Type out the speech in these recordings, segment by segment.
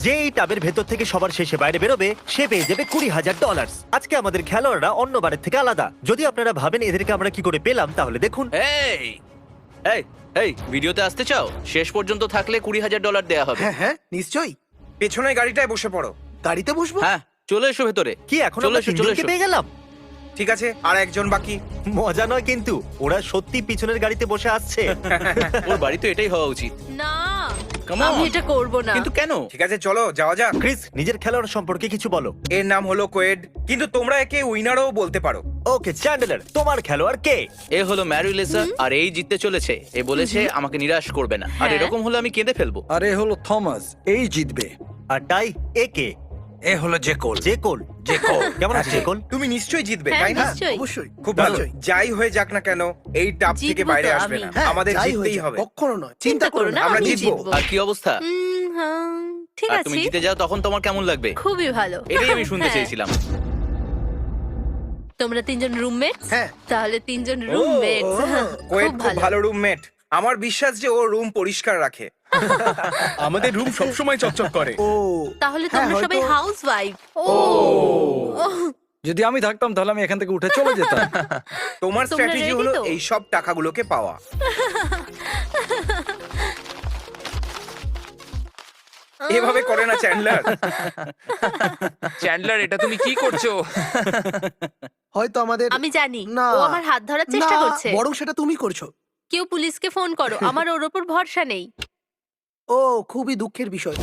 যে এই টাবের ভেতর থেকে সবার শেষে বাইরে বেরোবে সে পেয়ে যাবে $20,000। আজকে আমাদের খেলোয়াড়রা অন্য বারের থেকে আলাদা। যদি আপনারা ভাবেন এদেরকে আমরা কি করে পেলাম, তাহলে দেখুন। এই এই এই ভিডিওতে আসতে চাও? শেষ পর্যন্ত থাকলে $20,000 দেয়া হবে। হ্যাঁ হ্যাঁ নিশ্চয়ই। পেছনের গাড়িটায় বসে পড়ো। গাড়িতে বসবো? হ্যাঁ, চলে এসো ভেতরে। কি এখন চলে আমরা এসো, চলে তিনজনকে এসো। পেয়ে গেলাম? ঠিক আছে, আর একজন বাকি। মজা নয় কিন্তু, ওরা সত্যি পিছনের গাড়িতে বসে আসছে। ওর বাড়ি তো এটাই হওয়া উচিত। না Come on. আমি এটা করব না। কিন্তু কেন? ঠিক আছে, চলো যাওয়া যাক। ক্রিস, নিজের খেলোয়াড় সম্পর্কে কিছু বলো। এর নাম হলো কোয়েড, কিন্তু তোমরা একে উইনারও বলতে পারো। ওকে চ্যান্ডেলার, তোমার খেলোয়াড় কে? এ হলো ম্যারিলেসা, আর এই জিততে চলেছে। এ বলেছে আমাকে নিরাশ করবে না, আর হ্যাঁ। এরকম হলে আমি কেঁদে ফেলবো। আর এ হলো থমাস, এই জিতবে। আর টাই, এ কে? এ হলো জেকোল। জেকোল। জেকোল কেমন আছে জেকোল? তুমি নিশ্চয়ই জিতবে, হ্যাঁ, তাই না? নিশ্চয়ই। অবশ্যই। খুব ভালো। নিশ্চয়ই। যাই হয়ে যাক না কেন, এই টাপ থেকে জিতবো বাইরে তো আসবে আমি। না। হ্যাঁ, আমাদের যাই জিততেই হয়েছে, হবে। কখনো নয়। চিন্তা করো না, আমরা আমি জিতবো। জিতবো। আর কি অবস্থা? ঠিক আর আছে, তুমি জিতে যাও তখন তোমার কেমন লাগবে? খুবই ভালো। এটাই আমি শুনতে হ্যাঁ। চেয়েছিলাম। তোমরা তিনজন রুমমেটস? হ্যাঁ। তাহলে তিনজন রুমমেটস। কোয়েড খুব খুব ভালো। ভালো রুমমেট। আমার বিশ্বাস যে ও রুম পরিষ্কার রাখে। আমাদের রুম সবসময় চকচক করে। ও তাহলে হ্যাঁ, তোমরা সবাই হয়তো- হাউসওয়াইফ। ও যদি আমি থাকতাম তাহলে আমি এখান থেকে উঠে চলে যেতাম। তোমার তোমরা স্ট্র্যাটেজি ready হলো তো? এই সব টাকাগুলোকে পাওয়া। এভাবে করে না চ্যান্ডলার। চ্যান্ডলার, এটা তুমি কি করছো? হয়তো আমাদের আমি জানি না। ও আমার হাত ধরার চেষ্টা না, করছে। বরং সেটা তুমি করছো। কেউ পুলিশকে ফোন করো, আমার ওর উপর ভরসা নেই। ও খুবই দুঃখের বিষয়।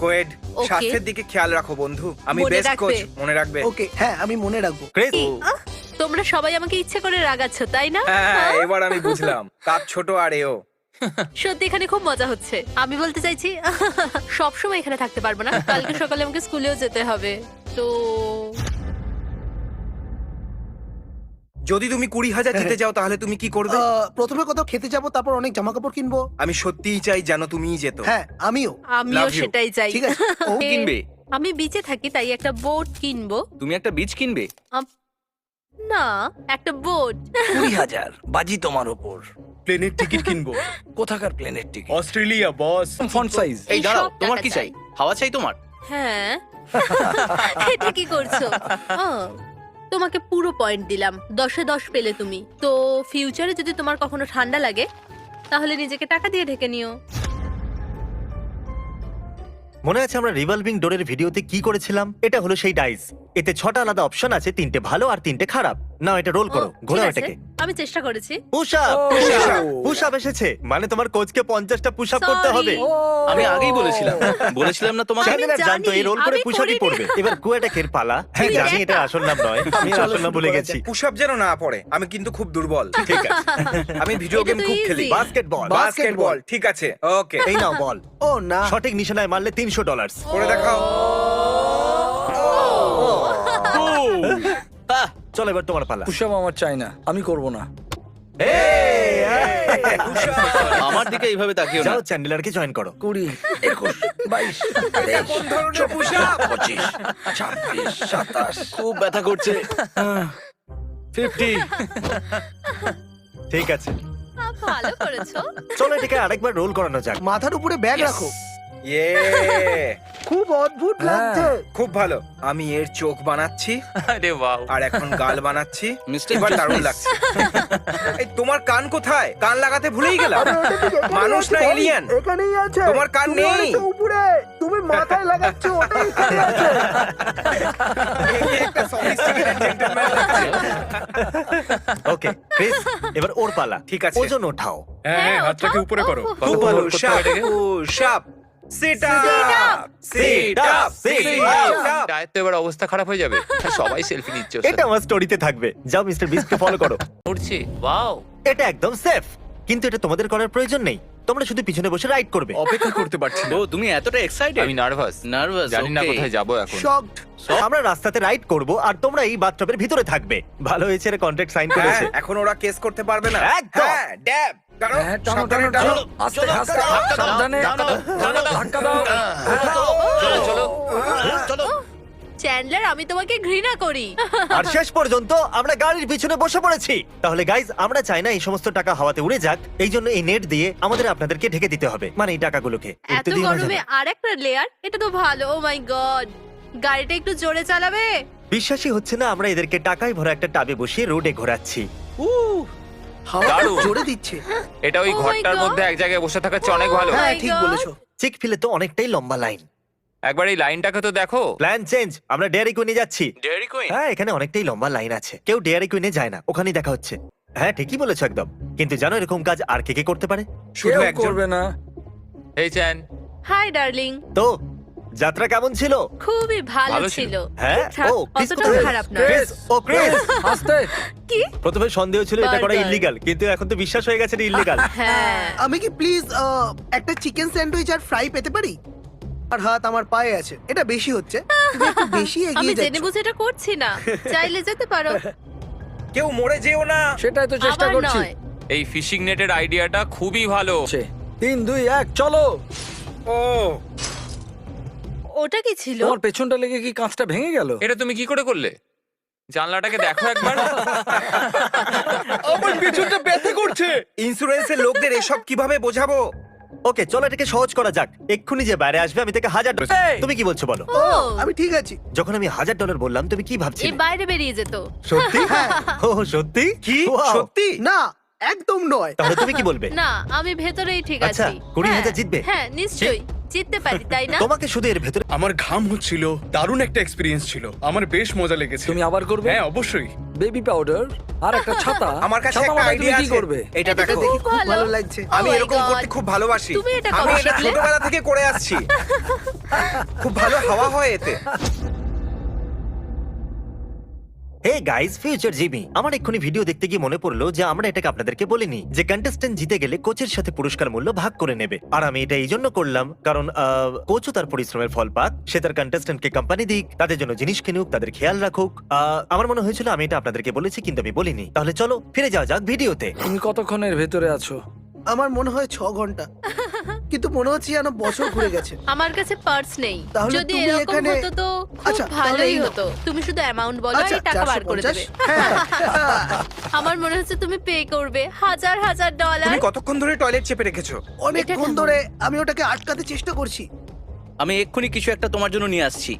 Coed, Okay. স্বাস্থ্যের দিকে খেয়াল রাখো বন্ধু। আমি মনে বেস্ট রাখবে। কোচ, মনে রাখবে। ওকে হ্যাঁ আমি মনে রাখবো। ক্রিস, তোমরা সবাই আমাকে ইচ্ছে করে রাগাচ্ছ, তাই না? হ্যাঁ, এবার আমি বুঝলাম। কাপ ছোট আর এও। সত্যি এখানে খুব মজা হচ্ছে। আমি বলতে চাইছি সব সময় এখানে থাকতে পারবো না, কালকে সকালে আমাকে স্কুলেও যেতে হবে। তো যদি তুমি 20,000 জিতে যাও তাহলে তুমি কি করবে? প্রথমে কোথাও খেতে যাবো, তারপর অনেক জামা কাপড় কিনবো। আমি সত্যিই চাই যেন তুমিই যেত। হ্যাঁ আমিও। আমিও Love you. সেটাই চাই। ঠিক আছে। ও এ, কিনবে? আমি বিচে থাকি, তাই একটা বোট কিনবো। তুমি একটা বীজ কিনবে? না, একটা বোট। 20,000 বাজি তোমার ওপর। প্লেনের টিকিট কিনবো। কোথাকার প্লেনের ticket? Australia boss. Font size. এই এই দাঁড়াও, সব তোমার টাকা কি চাই? চাই। হাওয়া চাই তোমার? হ্যাঁ। এটা কি করছো? তোমাকে পুরো পয়েন্ট দিলাম, 10-এ 10 পেলে তুমি। তো ফিউচারে যদি তোমার কখনো ঠান্ডা লাগে তাহলে নিজেকে টাকা দিয়ে ঢেকে নিও। মনে আছে আমরা রিভলভিং ডোরের ভিডিওতে কি করেছিলাম? এটা হলো সেই ডাইস। এতে 6টা আলাদা অপশন আছে, 3টে ভালো আর 3টে খারাপ। নাও এটা রোল করো, ও, ঠিক ঘোরাও আছে, এটাকে। আমি চেষ্টা করেছি। পুশ আপ, পুশ আপ এসেছে। মানে তোমার কোচকে 50টা পুশ আপ করতে হবে। Sorry. আমি আগেই বলেছিলাম না তোমাকে? আমি চ্যানেলার জানতো এই রোল করে আমি পুশ আপই করিনি। পড়বে। এবার কুয়াটাকের পালা। হ্যাঁ, তুই জানি একা। এটা আসল নাম নয়, আমি চলো আসল নাম শুরু ভুলে করা গেছি। পুশআপ যেন না পড়ে, আমি কিন্তু খুব দুর্বল। ঠিক আছে, আমি ভিডিও এটা গেম তো খুব easy। খেলি। বাস্কেটবল। বাস্কেটবল, ঠিক আছে, ওকে। এই নাও বল। ও না। সঠিক নিশানায় মারলে $300। করে দেখাও। আহ, চলো এবার তোমার পালা। পুষাব আমার চাই না, আমি করব না। আমার দিকে এইভাবে তাকিও না। যাও চ্যান্ডেলারকে জয়েন করো। 20, 21, 22, এটা কোন ধরনের পুশআপ? 25, 26, 27। খুব ব্যথা করছে। 50। ঠিক আছে, ভালো করেছো। চলো এটাকে আরেকবার রোল করানো যাক। মাথার উপরে ব্যাগ রাখো। ইয়ে, খুব অদ্ভুত হ্যাঁ। লাগছে। খুব ভালো। আমি এর চোখ বানাচ্ছি আরে বাও। আর এখন গাল বানাচ্ছি। মিস্টার এবার দারুণ জসমিস। লাগছে। এই তোমার কান কোথায়? কান লাগাতে ভুলেই গেলাম। মানুষ না এলিয়েন? এখানেই আছে। তোমার কান তুমি নেই। অনেকটা উপরে। তুমি মাথায় লাগাচ্ছ, ওটাই এখানে আছে। একটা sophisticated gentleman লাগছে। ওকে ক্রিস, এবার ওর পালা। ঠিক আছে। ওজন ওঠাও। হ্যাঁ হ্যাঁ, হাতটাকে উপরে করো। খুব ভালো। Push up, sit up, sit up, sit up. ডায়ের তো এবার অবস্থা খারাপ হয়ে যাবে। সবাই সেলফি নিচ্ছে ওর এটা সাথে। আমার স্টোরিতে থাকবে। যাও মিস্টার বিস্টকে ফলো করো। উঠছি। ওয়াও। এটা একদম সেফ, কিন্তু এটা তোমাদের করার প্রয়োজন নেই। তোমরা শুধু পিছনে বসে রাইড করবে। অপেক্ষা করতে পারছি না। ও, তুমি এতটা এক্সাইটেড? আমি নার্ভাস। নার্ভাস। জানি না কোথায় যাবো এখন। শকড। আমরা রাস্তাতে রাইড করব আর তোমরা এই বাথটবের ভিতরে থাকবে। ভালো হয়েছে এর কন্ট্রাক্ট সাইন হ্যাঁ, করেছে। এখন ওরা কেস করতে পারবে না। একদম। হ্যাঁ, ড্যাব। টানো, হ্যাঁ, টানো, সাবধানে টানো, টানো। টানো। আস্তে, আস্তে, সাবধানে। ধাক্কা দাও। চলো চলো চলো। চ্যান্ডলার, আমি তোমাকে ঘৃণা করি। আর শেষ পর্যন্ত আমরা গাড়ির পিছনে বসে পড়েছি। তাহলে গাইজ, আমরা চাই না এই সমস্ত টাকা হাওয়াতে উড়ে যাক, এই জন্য এই নেট দিয়ে আমাদের আপনাদেরকে ঢেকে দিতে হবে, মানে এই টাকাগুলোকে এত উঠতে দিও না যেন। গরমে আরেকটা লেয়ার, এটা তো ভালো। ও মাই গড, গাড়িটা একটু জোরে চালাবে। বিশ্বাসই হচ্ছে না আমরা এদেরকে টাকায় ভরা একটা টাবে বসিয়ে রোডে ঘোরাচ্ছি। হাওয়া দারুণ। জোরে দিচ্ছে। এটা ওই Oh my ঘরটার God. মধ্যে এক জায়গায় বসে থাকার চেয়ে অনেক ভালো। Oh my হ্যাঁ ঠিক God. বলেছো। চিক ফিলে তো অনেকটাই লম্বা লাইন। একবার এই লাইনটাকে তো দেখো। প্ল্যান চেঞ্জ, আমরা ডেয়ারি কুইনে যাচ্ছি। Dairy queen? হ্যাঁ, এখানে অনেকটাই লম্বা লাইন আছে, কেউ ডেয়ারি কুইনে যায় না, ওখানেই দেখা হচ্ছে। হ্যাঁ ঠিকই বলেছো একদম, কিন্তু জানো এরকম কাজ আর কে কে করতে পারে? কেউ করবে না। এই চ্যান, হাই ডার্লিং। তো যাত্রা কেমন ছিল? খুবই ভালো ভালো ছিল। ছিল। হ্যাঁ, ঠিকঠাক, ও, ক্রিস অতটাও কোথায়? খারাপ না। ক্রিস, ও ক্রিস। আস্তে। কি? প্রথমে সন্দেহ ছিল এটা করা Burger. ইল্লিগাল, কিন্তু এখন তো বিশ্বাস হয়ে গেছে এটা ইল্লিগাল। হ্যাঁ, আমি কি প্লিজ একটা চিকেন স্যান্ডউইচ আর ফ্রাই পেতে পারি? আর হাত আমার পায়ে আছে, এটা বেশি হচ্ছে। তুমি একটু বেশি আমি এগিয়ে জেনে যাচ্ছ। বুঝে এটা করছি না। চাইলে যেতে পারো। কেউ মরে যেও না। সেটাই তো চেষ্টা আবার করছি। নয়। এই ফিশিং নেটের আইডিয়াটা খুবই ভালো। 3, 2, 1 চলো। ও ওটা কি ছিল? তোমার পেছনটা লেগে কি কাঁচটা ভেঙে গেল? এটা তুমি কি করে করলে? জানলাটাকে দেখো একবার। আমার পেছনটা ব্যথা করছে। ইন্স্যুরেন্সের লোকদের এসব কিভাবে বোঝাবো? ওকে, চলো এটাকে সহজ করা যাক। এক্ষুনি যে বাইরে আসবে আমি তাকে $1000। এই! তুমি কি বলছো বলো? ও, আমি ঠিক আছি। যখন আমি $1000 বললাম তুমি কি এ ভাবছিলে? বাইরে বেরিয়ে যেত। সত্যি? ও সত্যি? কি Wow! সত্যি? না, একদম নয়। তাহলে তুমি কি বলবে? না, আমি ভেতরেই ঠিক আচ্ছা, আছি। 20,000 হ্যাঁ, জিতবে? হ্যাঁ, নিশ্চয়ই জিততে পারি, তাই না? তোমাকে শুধু এর ভেতরে আমার ঘাম হচ্ছিল, দারুণ একটা এক্সপিরিয়েন্স ছিল, আমার বেশ মজা লেগেছে। তুমি আবার করবে? হ্যাঁ অবশ্যই। বেবি পাউডার আর একটা ছাতা। আমার কাছে ছাতা একটা মাথায় আইডিয়া তুমি কি আছে। করবে? এটা এটা তো দেখো। খুব খুব ভালো। ভালো লাগছে। আমি Oh my এরকম God! করতে খুব ভালোবাসি। তুমি এটা আমি কবে এটা শিখলে? ছোটবেলা থেকে করে আসছি। খুব ভালো হাওয়া হয় এতে। হে গাইস, ফিউচার জিমি, আমার এক্ষুনি ভিডিও দেখতে গিয়ে মনে পড়লো যে আমরা এটাকে আপনাদেরকে বলিনি যে কন্টেস্ট্যান্ট জিতে গেলে কোচের সাথে পুরস্কার মূল্য ভাগ করে নেবে। আর আমি এটা এই জন্য করলাম কারণ কোচও তার পরিশ্রমের ফল পাক, সে তার কন্টেস্ট্যান্টকে কোম্পানি দিক, তাদের জন্য জিনিস কিনুক, তাদের খেয়াল রাখুক। আমার মনে হয়েছিল আমি এটা আপনাদেরকে বলেছি, কিন্তু আমি বলিনি। তাহলে চলো ফিরে যাওয়া যাক ভিডিওতে। তুমি কতক্ষণের ভেতরে আছো? আমার মনে হয় 6 ঘন্টা, কিন্তু মনে হচ্ছে যেন বছর ঘুরে গেছে। আমার কাছে পার্স নেই। তাহলে যদি তুমি এরকম এখানে- হতো তো খুব আচ্ছা, তাহলে ভালোই এই নাও। হতো। তুমি শুধু অ্যামাউন্ট বলো, আচ্ছা, এই টাকা বার করে 450? দেবে। হ্যাঁ। আমার মনে হচ্ছে তুমি পে করবে হাজার হাজার ডলার। তুমি কতক্ষণ ধরে টয়লেট চেপে রেখেছো? অনেকক্ষণ এটা ধরে আমি ওটাকে আটকাতে চেষ্টা করছি। আমি এক্ষুনি কিছু একটা তোমার জন্য নিয়ে আসছি।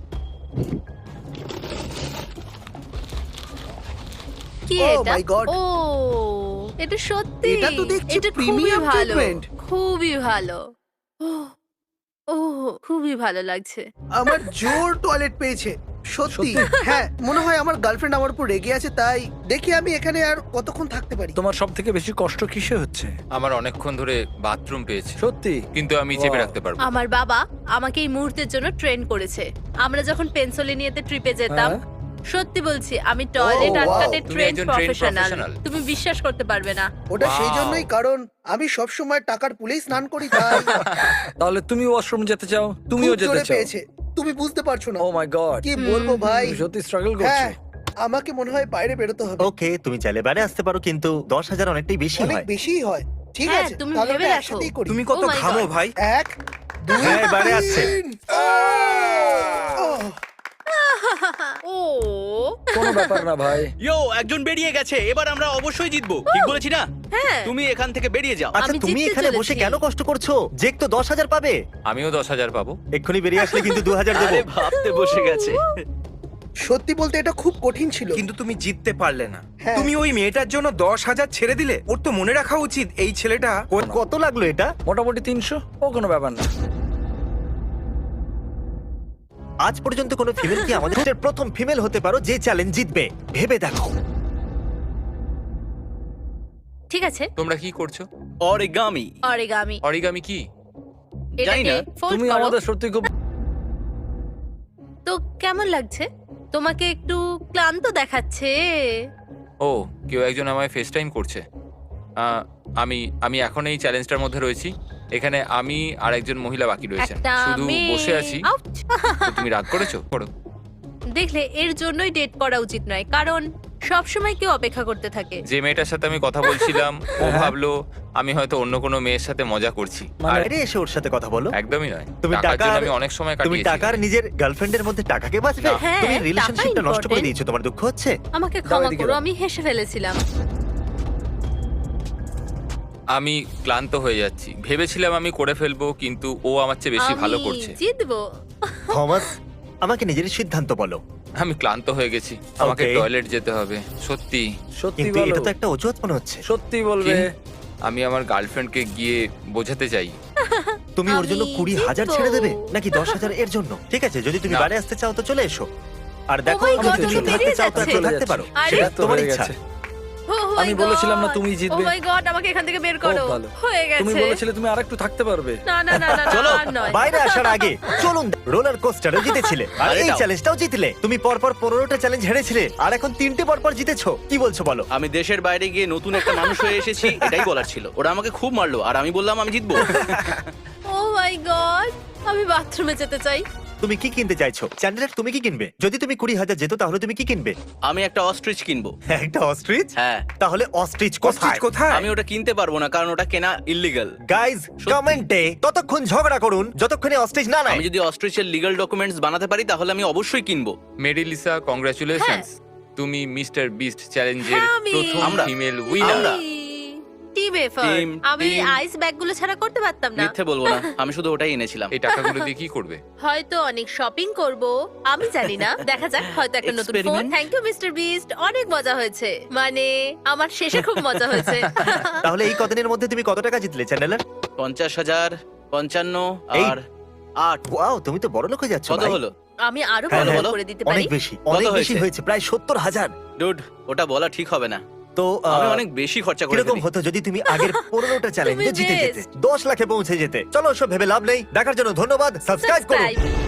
কি Oh এটা? my God! ও, এটা সত্যি। এটা তো দেখছি এটা খুবই premium ভালো, treatment। খুবই ভালো। ও, খুবই ভালো লাগছে। আমার জোর টয়লেট পেয়েছে সত্যি। হ্যাঁ, মনে হয় আমার গার্লফ্রেন্ড আমার উপর রেগে আছে, তাই দেখি আমি এখানে আর কতক্ষণ থাকতে পারি। তোমার সব থেকে বেশি কষ্ট কিসে হচ্ছে? আমার অনেকক্ষণ ধরে বাথরুম পেয়েছে, সত্যি? কিন্তু আমি চেপে Wow. রাখতে পারবো। আমার বাবা আমাকে এই মুহূর্তের জন্য ট্রেন করেছে। আমরা যখন পেনসিলিনিয়াতে ট্রিপে যেতাম, হ্যাঁ। সত্যি বলছি, আমি টয়লেট wow! আটকাতে তুমি ট্রেন একজন trained প্রফেশনাল। professional। তুমি বিশ্বাস করতে পারবে না। ওটা সেই Wow! জন্যই, কারণ আমি সব সময় টাকার পুলেই স্নান করি, তাই তাহলে তুমি ওয়াশরুম যেতে চাও? তুমিও খুব যেতে জোরে চাও? পেয়েছে। তুমি বুঝতে পারছো না ও মাই গড, কি বলবো ভাই। তুমি সত্যি স্ট্রাগল হ্যাঁ, করছো। আমাকে মনে হয় বাইরে বেরোতে হবে। ওকে, তুমি চাইলে বাইরে আসতে পারো, কিন্তু 10,000 অনেকটাই বেশি অনেক হয়। বেশিই হয়। ঠিক হ্যাঁ, আছে, তুমি তাহলে ভেবে ওটা দেখো। একসাথেই করি। তুমি কত Oh my ঘামো God! ভাই। 1, 2, হ্যাঁ, বাইরে আসছে। 3 ও, কোনো ব্যাপার না ভাই। ইয়ো, একজন বেরিয়ে গেছে। এবার আমরা অবশ্যই জিতবো। ঠিক বলেছি না? হ্যাঁ। তুমি এখান থেকে বেরিয়ে যাও। আচ্ছা, আমি তুমি জিততে এখানে বসে চলেছি। কেন কষ্ট করছো? জেক তো 10,000 পাবে। আমিও 10,000 পাবো। এক্ষুনি বেরিয়ে আসলে কিন্তু 2,000 দেবো। আরে ভাবতে বসে গেছে। সত্যি বলতে এটা খুব কঠিন ছিল। কিন্তু তুমি জিততে পারলে না। হ্যাঁ। তুমি ওই মেয়েটার জন্য 10,000 ছেড়ে দিলে। ওর তো মনে রাখা উচিত এই ছেলেটা কত লাগলো এটা? মোটামুটি 300, ও কোনো ব্যাপার না। আজ পর্যন্ত কোনো ফিমেল কি আমাদের প্রথম ফিমেল হতে পারো যে চ্যালেঞ্জ জিতবে? ভেবে দেখো। ঠিক আছে। তোমরা কি করছো? অরিগামি। অরিগামি। অরিগামি কি? জানি এটাকে না। fold তুমি করো। আমাদের সত্যি খুব তো কেমন লাগছে? তোমাকে একটু ক্লান্ত দেখাচ্ছে। ও, কেউ একজন আমায় ফেস টাইম করছে। আমি এখন এই চ্যালেঞ্জটার মধ্যে রয়েছি। এখানে আমি আর একজন মহিলা বাকি রয়েছেন, একটা শুধু মেয়ে। বসে আছি। Ouch! তো তুমি রাগ করেছো? করো। দেখলে, এর জন্যই ডেট করা উচিত নয়, কারণ সব সময় কেউ অপেক্ষা করতে থাকে। যে মেয়েটার সাথে আমি কথা বলছিলাম ও ভাবলো আমি হয়তো অন্য কোনো মেয়ের সাথে মজা করছি, আর আরে এসে ওর সাথে কথা বলো। একদমই নয়। তুমি টাকার জন্য টাকার- আমি অনেক সময় তুমি কাটিয়েছি। টাকার নিজের গার্লফ্রেন্ডের মধ্যে টাকাকে বাঁচবে? হ্যাঁ, তুমি টাকা রিলেশনশিপটা নষ্ট করে important। দিয়েছো, তোমার দুঃখ হচ্ছে? আমাকে দাও ক্ষমা এদিকে করো, দাও। আমি হেসে ফেলেছিলাম। আমি ক্লান্ত হয়ে যাচ্ছি। ভেবেছিলাম আমি করে ফেলবো, কিন্তু ও আমার চেয়ে বেশি ভালো আমি করছে। জিতবো। থমাস, আমাকে নিজের সিদ্ধান্ত বলো। আমি ক্লান্ত হয়ে গেছি, আমাকে Okay. টয়লেট যেতে হবে সত্যি। সত্যি কিন্তু বলো, এটা তো একটা অজুহাত মনে হচ্ছে। সত্যি বলবে। কি? আমি আমার গার্লফ্রেন্ডকে গিয়ে বোঝাতে চাই। তুমি ওর জন্য আমি 20,000 জিতবো। ছেড়ে দেবে নাকি 10,000 এর জন্য? ঠিক আছে, যদি তুমি না। বাইরে আসতে চাও তো চলে এসো। আর দেখো, Oh my যদি God, তুমি ও তো থাকতে বেরিয়ে চাও তো যাচ্ছে। এখন থাকতে পারো। আরে, সেটা তো তোমার হয়ে ইচ্ছা। গেছে। Oh my আমি বলেছিলাম না God! তুমি জিতবে। Oh my God, আমাকে এখান থেকে বের খুব করো। ভালো। হয়ে তুমি গেছে। বলেছিলে তুমি আরেকটু থাকতে পারবে। না না না না, চলো, আর নয়। বাইরে আসার আগে চলুন, রোলার কোস্টারে জিতেছিলে আর আরে এই দাও। চ্যালেঞ্জটাও জিতলে। তুমি পরপর 15টা চ্যালেঞ্জ হেরেছিলে আর এখন 3টে পরপর জিতেছো। কি বলছো বলো? আমি দেশের বাইরে গিয়ে নতুন একটা মানুষ হয়ে এসেছি, এটাই বলার ছিল। ওরা আমাকে খুব মারলো আর আমি বললাম আমি জিতবো। Oh my God, আমি বাথরুমে যেতে চাই। তুমি কি কিনতে চাইছো? চ্যান্ডেলার, তুমি কি কিনবে? যদি তুমি 20,000 যেত তাহলে তুমি কি কিনবে? আমি একটা অস্ট্রিচ কিনবো। একটা অস্ট্রিচ? হ্যাঁ, তাহলে অস্ট্রিচ অস্ট্রিচ কোথায়? কোথায়? আমি ওটা কিনতে পারবো না কারণ ওটা কেনা ইল্লিগাল। গাইজ, কমেন্টে ততক্ষণ ঝগড়া করুন যতক্ষণে অস্ট্রিচ না নেয়। আমি যদি অস্ট্রিচের লিগ্যাল ডকুমেন্টস বানাতে পারি তাহলে আমি অবশ্যই কিনবো। মেরিলিসা, কংগ্রাচুলেশনস। তুমি মিস্টার বিস্ট চ্যালেঞ্জের হ্যাঁ, আমি। প্রথম আমরা। Female winner. আমরা। Team effort. Team, আমি team। আইস ব্যাগগুলো ছাড়া করতে পারতাম না। মিথ্যে বলবো না, আমি শুধু ওটাই এনেছিলাম। এই টাকাগুলো দিয়ে কি করবে? হয়তো অনেক শপিং করব, আমি জানি না, দেখা যাক। হয়তো একটা নতুন phone. Experiment? Thank you Mister Beast, অনেক মজা হয়েছে। মানে আমার শেষে খুব মজা হয়েছে। তাহলে এই কদিনের মধ্যে তুমি কত টাকা জিতলে চ্যান্ডেলার? 50,000, 55 এই। আর 8। ওয়াও, তুমি তো বড় লোক হয়ে যাচ্ছ কত ভাই। হলো? আমি আরো হ্যাঁ, বড় হ্যাঁ। করে দিতে পারি। অনেক বেশি, অনেক বেশি হয়েছে? হয়েছে, প্রায় 70,000। ডুড, ওটা বলা ঠিক হবে না। তো আমি অনেক বেশি খরচা করে কিরকম ফেলি। হতো যদি তুমি আগের 15টা চ্যালেঞ্জে তুমি জিতে best। যেতে? 10 লাখে পৌঁছে যেতে। চলো, সব ভেবে লাভ নেই। দেখার জন্য ধন্যবাদ। সাবস্ক্রাইব করুন। সাবস্ক্রাইব।